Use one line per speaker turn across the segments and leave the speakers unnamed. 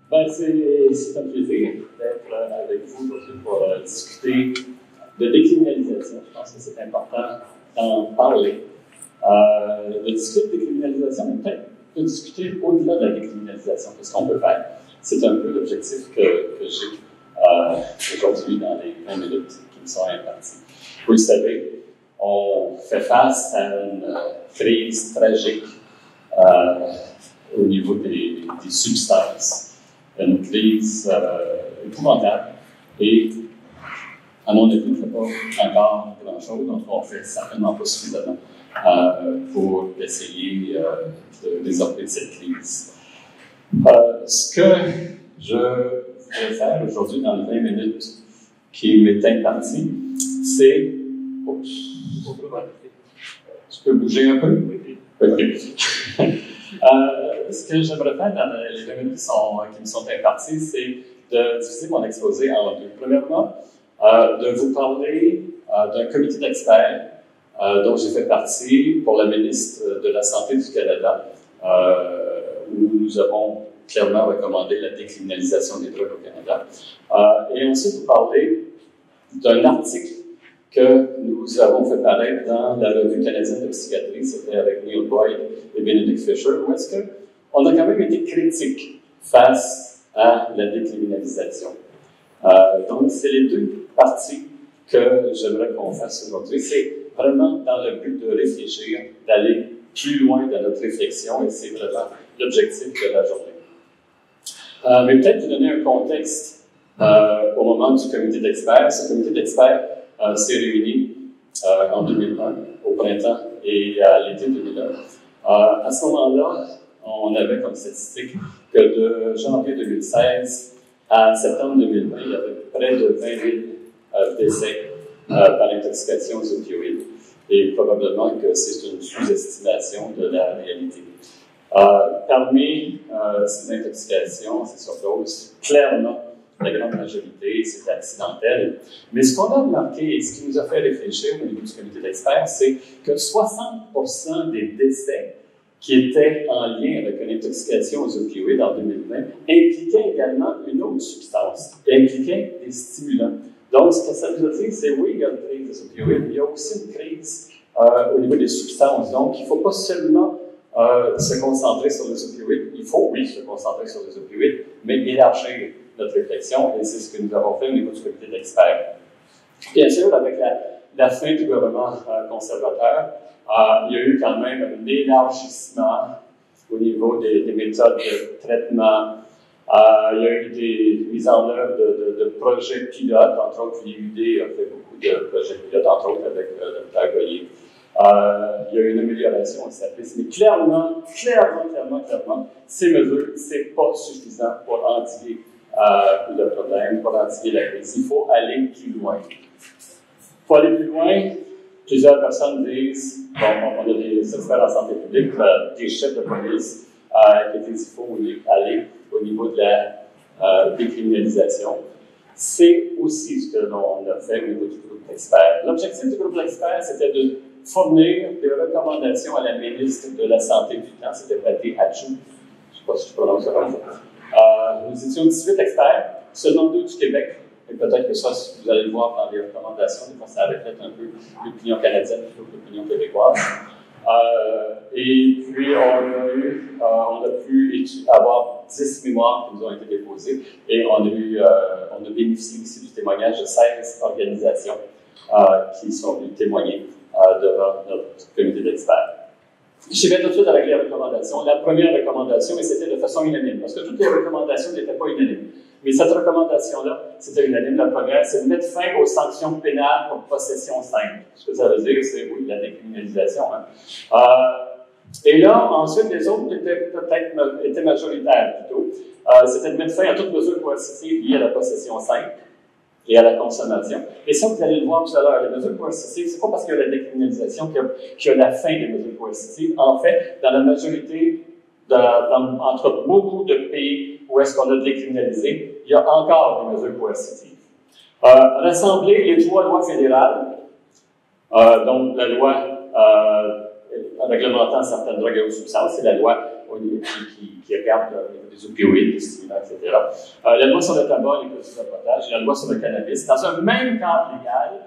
C'est un plaisir d'être avec vous aujourd'hui pour discuter de décriminalisation. Je pense que c'est important d'en parler. De discuter de décriminalisation, mais peut-être de discuter au-delà de la décriminalisation, qu'est-ce qu'on peut faire. C'est un peu l'objectif que j'ai aujourd'hui dans les 20 minutes qui me sont imparties. Vous le savez, on fait face à une crise tragique au niveau des substances. Une crise épouvantable et, à mon avis, on ne fait pas encore grand-chose, donc on ne fait certainement pas suffisamment pour essayer de résorber cette crise. Ce que je vais faire aujourd'hui dans les 20 minutes qui m'est imparti, c'est... Tu peux bouger un peu? Oui. Ce que j'aimerais faire dans les 20 minutes qui me sont imparties, c'est de diviser mon exposé en deux. Premièrement, de vous parler d'un comité d'experts dont j'ai fait partie pour la ministre de la Santé du Canada, où nous avons clairement recommandé la décriminalisation des drogues au Canada. Et ensuite, vous parler d'un article que nous avons fait paraître dans la Revue canadienne de psychiatrie, c'était avec Neil Boyd et Benedict Fisher, où est-ce qu'on a quand même été critique face à la décriminalisation. Donc, c'est les deux parties que j'aimerais qu'on fasse aujourd'hui. C'est vraiment dans le but de réfléchir, d'aller plus loin dans notre réflexion, et c'est vraiment l'objectif de la journée. Mais peut-être vous donner un contexte au moment du comité d'experts. Ce comité d'experts s'est réuni en 2001, au printemps et à l'été 2001. À ce moment-là, on avait comme statistique que de janvier 2016 à septembre 2020, il y avait près de 20 000 décès par intoxication aux opioïdes. Et probablement que c'est une sous-estimation de la réalité. Parmi ces intoxications, ces surdoses, clairement, la grande majorité, c'est accidentel. Mais ce qu'on a remarqué et ce qui nous a fait réfléchir au niveau du comité d'experts, c'est que 60% des décès qui étaient en lien avec une intoxication aux opioïdes en 2020 impliquaient également une autre substance, impliquaient des stimulants. Donc, ce que ça veut dire, c'est oui, il y a une crise des opioïdes, mais il y a aussi une crise au niveau des substances. Donc, il ne faut pas seulement se concentrer sur les opioïdes, il faut, oui, se concentrer sur les opioïdes, mais élargir notre réflexion, et c'est ce que nous avons fait au niveau du comité d'experts. Bien sûr, avec la fin du gouvernement conservateur, il y a eu quand même un élargissement au niveau des méthodes de traitement. Il y a eu des mises en œuvre de projets pilotes, entre autres, l'IUD a fait beaucoup de projets pilotes, entre autres avec le Dr Goyer. Il y a eu une amélioration au service, mais clairement, ces mesures, c'est pas suffisant pour endiguer le problème, pour endiguer la crise. Il faut aller plus loin. Il faut aller plus loin. Plusieurs personnes disent, bon, on a des experts en santé publique, des chefs de police, qui disent qu'il faut aller au niveau de la décriminalisation. C'est aussi ce que l'on a fait au niveau du groupe d'experts. L'objectif du groupe d'experts, c'était de fournir des recommandations à la ministre de la Santé du temps, c'était Patty Hatchou. Je ne sais pas si je prononce ça comme ça. Nous étions 18 experts, seulement 2 du Québec. Et peut-être que ça, vous allez le voir dans les recommandations, des fois ça reflète un peu l'opinion canadienne plutôt que l'opinion québécoise. Et puis, on a pu avoir 10 mémoires qui nous ont été déposées et on a bénéficié aussi du témoignage de 16 organisations qui sont venues témoigner devant notre comité d'experts. Je vais tout de suite avec les recommandations. La première recommandation, et c'était de façon unanime, parce que toutes les recommandations n'étaient pas unanimes. Mais cette recommandation-là, c'était unanime. La première, c'est de mettre fin aux sanctions pénales pour possession simple. Ce que ça veut dire, c'est, oui, la décriminalisation. Et là, ensuite, les autres étaient majoritaires plutôt. C'était de mettre fin à toute mesure coercitive liée à la possession simple et à la consommation. Et ça, vous allez le voir tout à l'heure, les mesures coercitives, c'est pas parce qu'il y a la décriminalisation qu'il y a la fin des mesures coercitives. En fait, dans la majorité, entre beaucoup de pays où est-ce qu'on a décriminalisé, il y a encore des mesures coercitives. Rassembler les 3 lois fédérales, donc la loi réglementant certaines drogues et substances, c'est la loi qui regarde les opioïdes, les stimulants, etc. La loi sur le tabac, les produits de potage, la loi sur le cannabis, dans un même cadre légal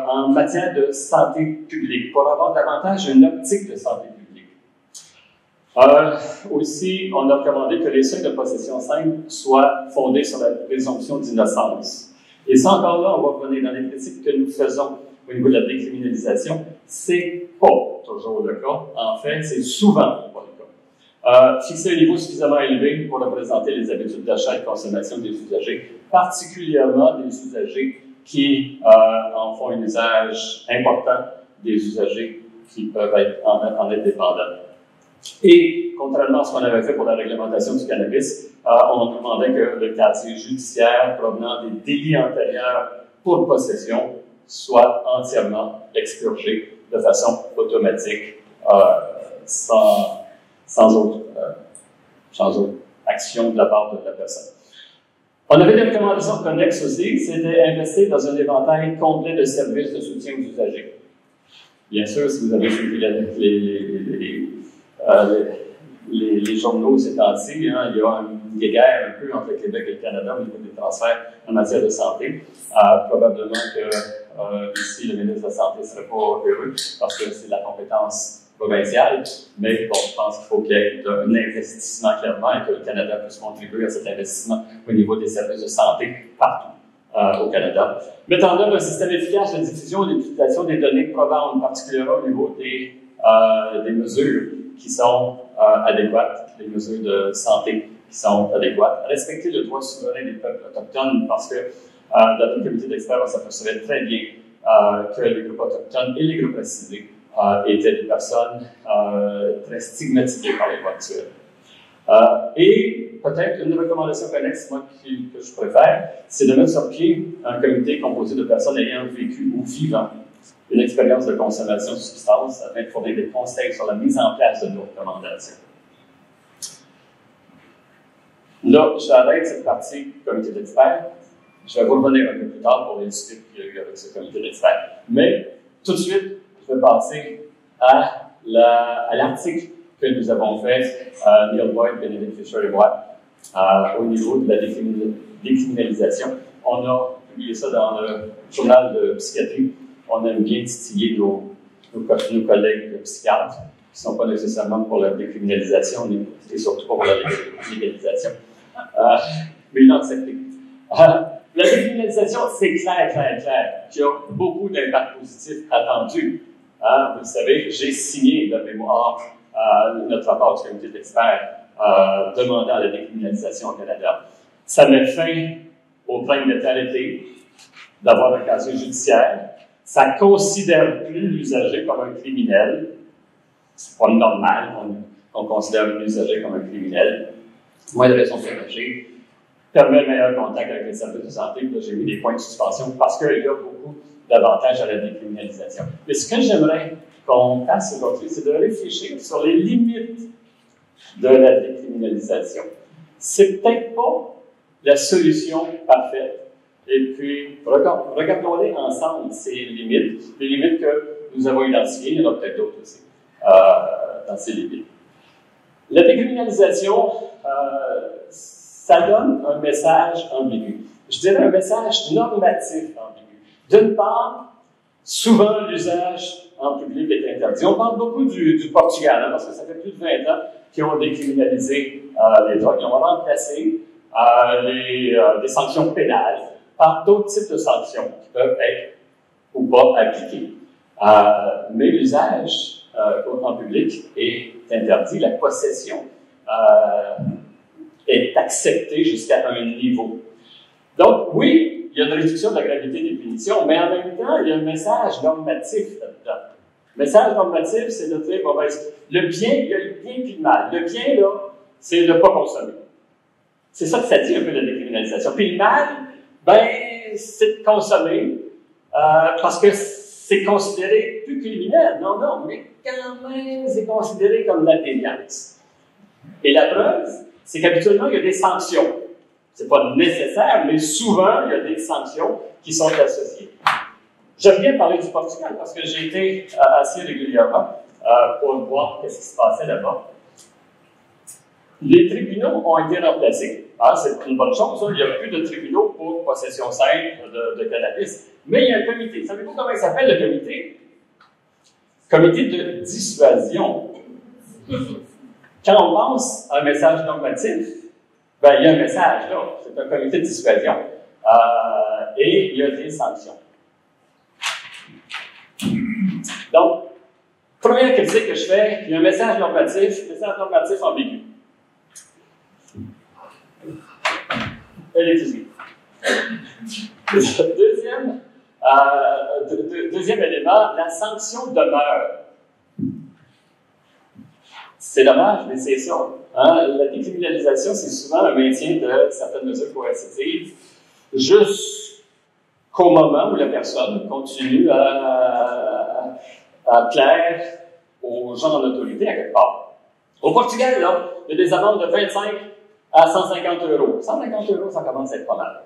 en matière de santé publique, pour avoir davantage une optique de santé publique. Aussi, on a recommandé que les seuils de possession simple soient fondés sur la présomption d'innocence. Et ça, encore là, on va revenir dans les critiques que nous faisons au niveau de la décriminalisation. C'est pas toujours le cas. En fait, c'est souvent pas le cas. Fixer un niveau suffisamment élevé pour représenter les habitudes d'achat et de consommation des usagers, particulièrement des usagers qui en font un usage important, des usagers qui peuvent en être dépendants. Et, contrairement à ce qu'on avait fait pour la réglementation du cannabis, on demandait que le casier judiciaire provenant des délits antérieurs pour possession soit entièrement expurgé de façon automatique, sans autre action de la part de la personne. On avait des recommandations connexes aussi, c'était investir dans un éventail complet de services de soutien aux usagers. Bien sûr, si vous avez suivi les journaux ces temps-ci, il y a une guerre un peu entre le Québec et le Canada au niveau des transferts en matière de santé. Probablement que ici, le ministre de la Santé ne serait pas heureux parce que c'est de la compétence provinciale, mais bon, je pense qu'il faut qu'il y ait un investissement clairement et que le Canada puisse contribuer à cet investissement au niveau des services de santé partout au Canada. Mettre en œuvre un système efficace de diffusion et d'utilisation des données probantes, particulièrement au niveau des mesures qui sont adéquates, les mesures de santé qui sont adéquates. Respecter le droit souverain des peuples autochtones, parce que dans le comité d'experts, on s'apercevait très bien que les groupes autochtones et les groupes racisés étaient des personnes très stigmatisées par les lois actuelles. Et peut-être une recommandation connexe, moi, que je préfère, c'est de mettre sur pied un comité composé de personnes ayant vécu ou vivant une expérience de consommation de substances afin de fournir des conseils sur la mise en place de nos recommandations. Là, j'arrête cette partie comité d'experts. Je vais vous revenir un peu plus tard pour les discussions qu'il y a eu avec ce comité d'experts. Mais tout de suite, je vais passer à l'article que nous avons fait, Neil Boyd, Benedict Fisher et moi, au niveau de la décriminalisation. On a publié ça dans le journal de psychiatrie. On aime bien titiller nos collègues psychiatres, qui ne sont pas nécessairement pour la décriminalisation, et surtout pas pour la légalisation. Mais ils l'ont accepté. La décriminalisation, c'est clair qu'il y a beaucoup d'impacts positifs attendus. Vous le savez, j'ai signé le mémoire, notre rapport du comité d'experts demandant la décriminalisation au Canada. Ça met fin au train de létalité d'avoir un casier judiciaire. Ça ne considère plus l'usager comme un criminel. C'est pas normal qu'on considère l'usager comme un criminel. Moins de raisons protégées, permet un meilleur contact avec les services de santé. Là, j'ai mis des points de suspension parce qu'il y a beaucoup d'avantages à la décriminalisation. Mais ce que j'aimerais qu'on fasse aujourd'hui, c'est de réfléchir sur les limites de la décriminalisation. C'est peut-être pas la solution parfaite. Et puis, regardons-les ensemble, ces limites, les limites que nous avons identifiées, il y en a peut-être d'autres aussi, dans ces limites. La décriminalisation, ça donne un message ambigu. Je dirais un message normatif ambigu. D'une part, souvent l'usage en public est interdit. On parle beaucoup du Portugal, parce que ça fait plus de 20 ans qu'ils ont décriminalisé les drogues. Ils ont remplacé des sanctions pénales par d'autres types de sanctions qui peuvent être ou pas appliquées. Mais l'usage en public est interdit. La possession est acceptée jusqu'à un niveau. Donc, oui, il y a une réduction de la gravité des punitions, mais en même temps, il y a un message normatif là-dedans. Le message normatif, c'est de dire, bon, ben, le bien, il y a le bien et le mal. Le bien, là, c'est de ne pas consommer. C'est ça que ça dit un peu la décriminalisation. Puis le mal, ben, c'est de consommer parce que c'est considéré plus criminel. Non, mais quand même, c'est considéré comme de la déviance. Et la preuve, c'est qu'habituellement, il y a des sanctions. C'est pas nécessaire, mais souvent, il y a des sanctions qui sont associées. J'aime bien parler du Portugal parce que j'ai été assez régulièrement pour voir ce qui se passait là-bas. Les tribunaux ont été remplacés. Ah, c'est une bonne chose, hein? Il n'y a plus de tribunaux pour possession simple de cannabis. Mais il y a un comité. Savez-vous comment il s'appelle le comité? Comité de dissuasion. Quand on pense à un message normatif, ben, il y a un message là. C'est un comité de dissuasion. Et il y a des sanctions. Donc, première critique que je fais, il y a un message normatif ambigu. Elle est ici. Deuxième élément, la sanction demeure. C'est dommage, mais c'est ça. Hein? La décriminalisation, c'est souvent un maintien de certaines mesures coercitives jusqu'au moment où la personne continue à plaire aux gens en autorité à quelque part. Au Portugal, là, il y a des amendes de 25 à 150 euros. 150 euros, ça commence à être pas mal.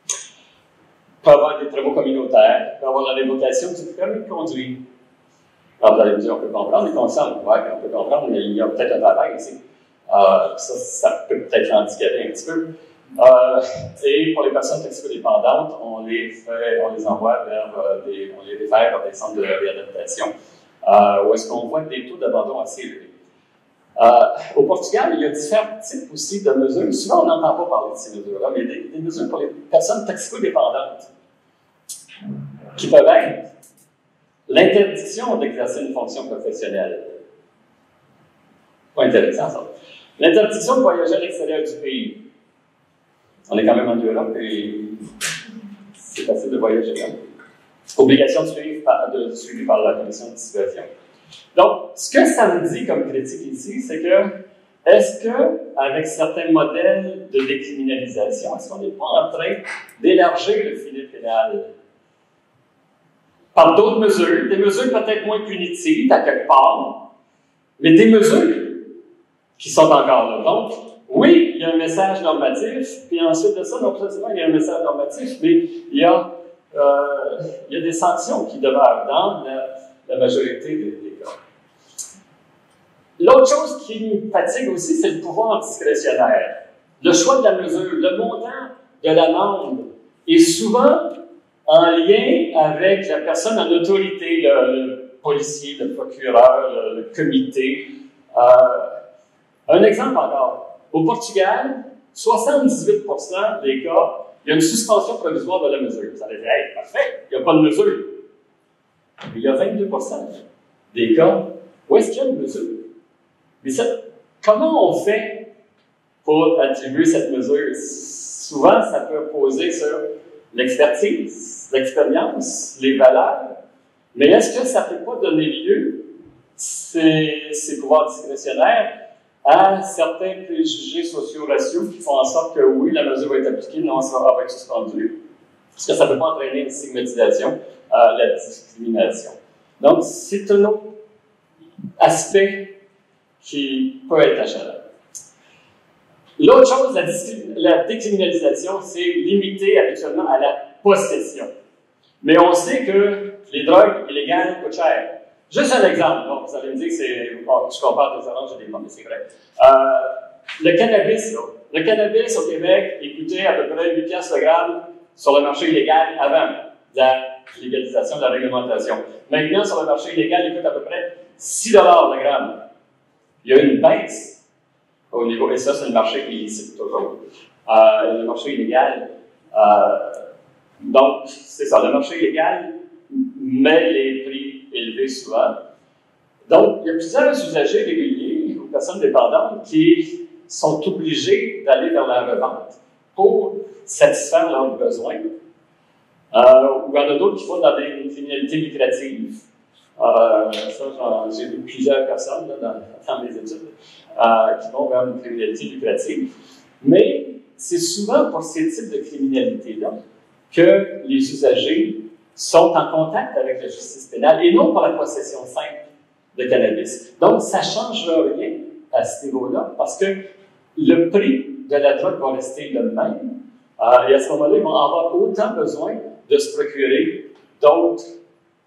Il peut y avoir des travaux communautaires, il peut y avoir la révocation du permis de conduire. Alors, vous allez me dire, on peut comprendre, les conscients, ouais, on peut comprendre, mais il y a peut-être un travail ici. Ça peut peut-être handicaper un petit peu. Et pour les personnes toxicodépendantes, on les envoie vers on les réfère vers des centres de réadaptation, où est-ce qu'on voit des taux d'abandon assez élevés. Au Portugal, il y a différents types aussi de mesures. Souvent, on n'entend pas parler de ces mesures-là, mais il y a des mesures pour les personnes toxicodépendantes qui peuvent être l'interdiction d'exercer une fonction professionnelle. Pas intéressant, ça. L'interdiction de voyager à l'extérieur du pays. On est quand même en Europe et c'est facile de voyager là. Obligation de suivi par la commission de dissuasion. Donc, ce que ça me dit comme critique ici, c'est que, est-ce que, avec certains modèles de décriminalisation, est-ce qu'on n'est pas en train d'élargir le filet pénal par d'autres mesures, des mesures peut-être moins punitives à quelque part, mais des mesures qui sont encore là. Donc, oui, il y a un message normatif, puis ensuite de ça, non seulement il y a un message normatif, mais il y a des sanctions qui demeurent dans la majorité des cas. L'autre chose qui me fatigue aussi, c'est le pouvoir discrétionnaire. Le choix de la mesure, le montant de l'amende est souvent en lien avec la personne en autorité, le policier, le procureur, le comité. Un exemple encore. Au Portugal, 78% des cas, il y a une suspension provisoire de la mesure. Vous allez dire, hey, parfait, il n'y a pas de mesure. Mais il y a 22% des cas où est-ce qu'il y a une mesure. Mais comment on fait pour attribuer cette mesure? Souvent, ça peut poser sur l'expertise, l'expérience, les valeurs. Mais est-ce que ça ne peut pas donner lieu, ces pouvoirs discrétionnaires, à certains préjugés sociaux-raciaux qui font en sorte que oui, la mesure va être appliquée, non, ça va être suspendu? Est-ce que ça ne peut pas entraîner une stigmatisation, la discrimination? Donc, c'est un autre aspect qui peut être achalant. L'autre chose, la décriminalisation, c'est limité habituellement à la possession. Mais on sait que les drogues illégales coûtent cher. Juste un exemple. Bon, vous allez me dire que c'est... Bon, je compare des oranges et des pommes, mais c'est vrai. Le cannabis, là. Le cannabis au Québec, il coûtait à peu près 8 piastres le gramme sur le marché illégal avant la légalisation de la réglementation. Maintenant, sur le marché illégal, il coûte à peu près 6 $ le gramme. Il y a une baisse au niveau, et ça, c'est le marché illicite, toujours. Le marché illégal, donc, c'est ça, le marché illégal met les prix élevés souvent. Donc, il y a plusieurs usagers réguliers ou personnes dépendantes qui sont obligés d'aller vers la revente pour satisfaire leurs besoins. Ou il y en a d'autres qui vont dans des criminalités lucratives. J'ai vu plusieurs personnes là, dans mes études qui vont vers une criminalité lucrative. Mais c'est souvent pour ces types de criminalité-là que les usagers sont en contact avec la justice pénale et non pour la possession simple de cannabis. Donc, ça ne change rien à ce niveau-là parce que le prix de la drogue va rester le même. Et à ce moment-là, ils vont avoir autant besoin de se procurer d'autres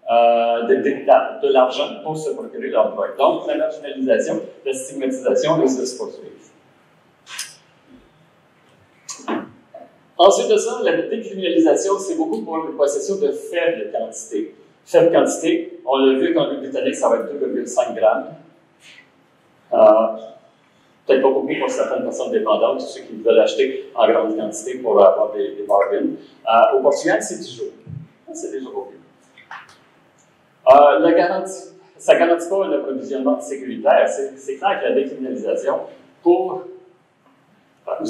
de l'argent pour se procurer leur drogue. Donc, la marginalisation, la stigmatisation risque de se poursuivre. Ensuite de ça, la décriminalisation, c'est beaucoup pour les possessions de faibles quantités. Faible quantité, on l'a vu qu'en britannique, ça va être 2,5 grammes. Peut-être pas beaucoup pour certaines personnes dépendantes, ceux qui veulent acheter en grande quantité pour avoir des bargains. Au Portugal, c'est 10 jours. C'est déjà beaucoup. Ça ne garantit pas un approvisionnement sécuritaire. C'est clair que la décriminalisation, vous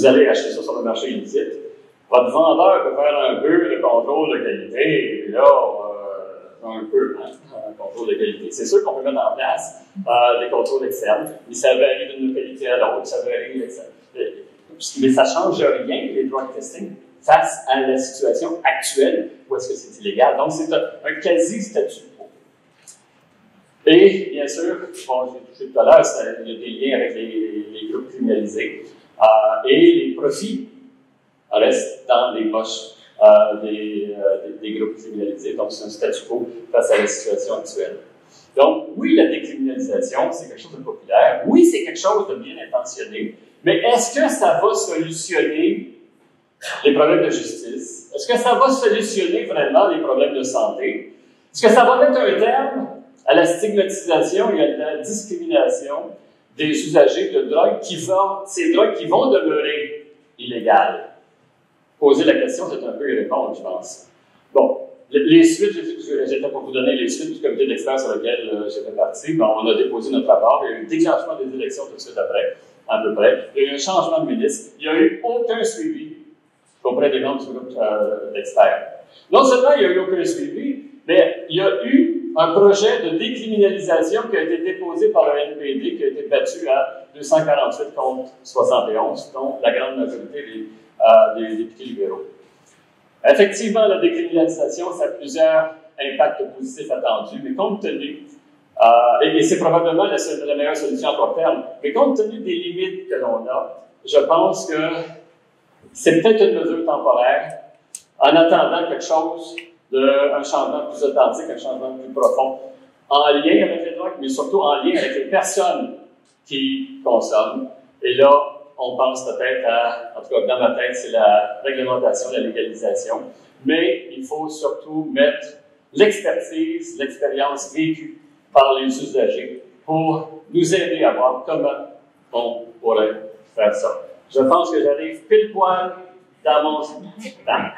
allez acheter ça sur le marché illicite, votre vendeur peut faire un peu de contrôle de qualité, et là, un peu, un contrôle de qualité. C'est sûr qu'on peut mettre en place des contrôles externes, mais ça varie d'une localité à l'autre, ça varie, mais ça ne change rien, les drug testing, face à la situation actuelle où est-ce que c'est illégal. Donc, c'est un quasi-statu quo. Et, bien sûr, bon, j'ai touché tout à l'heure, il y a des liens avec les groupes criminalisés, et les profits restent dans les poches des groupes criminalisés. Donc, c'est un statu quo face à la situation actuelle. Donc, oui, la décriminalisation, c'est quelque chose de populaire. Oui, c'est quelque chose de bien intentionné. Mais est-ce que ça va solutionner les problèmes de justice? Est-ce que ça va solutionner vraiment les problèmes de santé? Est-ce que ça va mettre un terme à la stigmatisation et à la discrimination des usagers de drogues ces drogues qui vont demeurer illégales? Poser la question, c'est un peu y répondre, je pense. Bon, les suites, j'étais pour vous donner les suites du comité d'experts sur lequel j'ai fait partie. Bon, on a déposé notre rapport. Il y a eu un déclenchement des élections tout de suite après, à peu près. Il y a eu un changement de ministre. Il n'y a eu aucun suivi auprès des membres du groupe d'experts. Non seulement il n'y a eu aucun suivi, mais il y a eu un projet de décriminalisation qui a été déposé par le NPD, qui a été battu à 248 contre 71, dont la grande majorité des députés libéraux. Effectivement, la décriminalisation, ça a plusieurs impacts positifs attendus, mais compte tenu, et c'est probablement la meilleure solution à court terme, mais compte tenu des limites que l'on a, je pense que c'est peut-être une mesure temporaire, en attendant quelque chose un changement plus authentique, un changement plus profond, en lien avec les drogues, mais surtout en lien avec les personnes qui consomment. Et là, on pense peut-être en tout cas dans ma tête, c'est la réglementation, la légalisation, mais il faut surtout mettre l'expertise, l'expérience vécue par les usagers pour nous aider à voir comment on pourrait faire ça. Je pense que j'arrive pile poil dans mon temps.